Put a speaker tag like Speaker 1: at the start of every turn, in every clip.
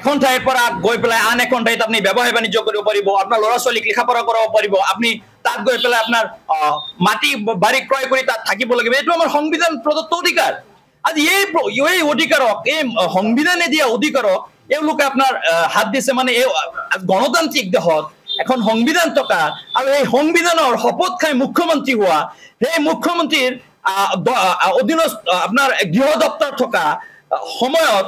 Speaker 1: এখন ঠাইৰ পৰা গৈ পেলাই আন এখন ঠাইত আপুনি ব্যৱসায় বাণিজ্য কৰিব পাৰিব, আপোনাৰ ল'ৰা ছোৱালীক লিখা পঢ়া কৰাব পাৰিব, আপুনি তাত গৈ পেলাই আপোনাৰ মাটি বাৰী ক্ৰয় কৰি তাত থাকিব লাগিব। এইটো আমাৰ সংবিধান প্ৰদত্ত অধিকাৰ। আজি এই অধিকাৰক, এই সংবিধানে দিয়া অধিকাৰক এওঁলোকে আপোনাৰ হাত দিছে। মানে এই গণতান্ত্ৰিক দেশত এখন সংবিধান থকা আৰু এই সংবিধানৰ শপত খাই মুখ্যমন্ত্ৰী হোৱা, সেই মুখ্যমন্ত্ৰীৰ অধীনত আপোনাৰ গৃহ দপ্তৰ থকা সময়ত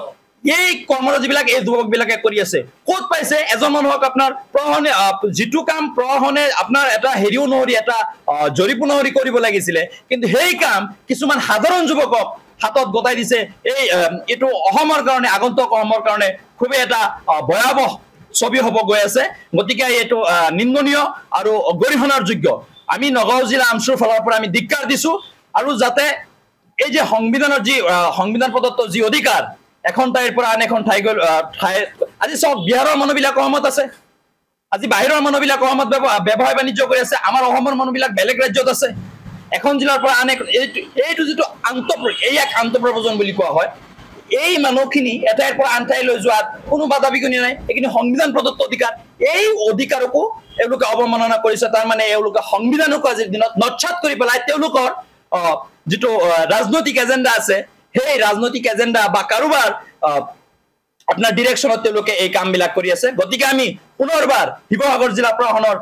Speaker 1: এই কৰ্মৰাজিবিলাক এই যুৱকবিলাকে কৰি আছে। ক'ত পাইছে? এজন মানুহক আপোনাৰ প্ৰশাসনে যিটো কাম প্ৰশাসনে আপোনাৰ এটা হেৰিও নহৰি, এটা জৰীপো নহৰি কৰিব লাগিছিলে, কিন্তু সেই কাম কিছুমান সাধাৰণ যুৱকক হাতত গতাই দিছে। এইটো অসমৰ কাৰণে, আগন্তুক অসমৰ কাৰণে খুবেই এটা ভয়াৱহ ছবি হ'ব গৈ আছে। গতিকে এইটো নিন্দনীয় আৰু গৰিহণাৰ যোগ্য। আমি নগাঁও জিলা আমচুৰ ফালৰ পৰা আমি ধিক্কাৰ দিছো, আৰু যাতে এই যে সংবিধানৰ যি সংবিধান প্ৰদত্ত যি অধিকাৰ, এখন ঠাইৰ পৰা আন এখন ঠাই আজি চাওক, বিহাৰৰ মানুহবিলাক অসমত আছে, আজি বাহিৰৰ মানুহবিলাক অসমত ব্যৱসায় বাণিজ্য কৰি আছে, আমাৰ অসমৰ মানুহবিলাক বেলেগ ৰাজ্যত আছে। এখন জিলাৰ পৰা আন এইটো যিটো এক আন্তঃপ্ৰব্ৰজন বুলি কোৱা হয়, এই মানুহখিনি এঠাইৰ পৰা আন ঠাইলৈ যোৱাত কোনো বাধা বিঘিনি নাই। এইখিনি সংবিধান প্ৰদত্ত অধিকাৰ। এই অধিকাৰকো এওঁলোকে অৱমাননা কৰিছে। তাৰমানে এওঁলোকে সংবিধানকো আজিৰ দিনত নৎসাৎ কৰি পেলাই তেওঁলোকৰ যিটো ৰাজনৈতিক এজেণ্ডা আছে, সেই ৰাজনৈতিক এজেণ্ডা বা কাৰোবাৰ আপোনাৰ ডিৰেকশ্যনত তেওঁলোকে এই কামবিলাক কৰি আছে। গতিকে আমি পুনৰবাৰ শিৱসাগৰ জিলা প্ৰশাসনৰ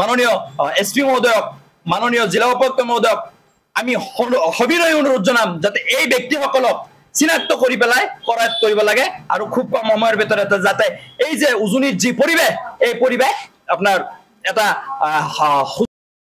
Speaker 1: মাননীয় SP মহোদয়ক, মাননীয় জিলা উপায়ুক্ত মহোদয়ক আমি সবিনয় অনুৰোধ জনাম যাতে এই ব্যক্তিসকলক চিনাক্ত কৰি পেলাই কৰায়ত্ব কৰিব লাগে, আৰু খুব কম সময়ৰ ভিতৰতে যাতে এই যে উজনিৰ যি পৰিৱেশ, এই পৰিৱেশ আপোনাৰ এটা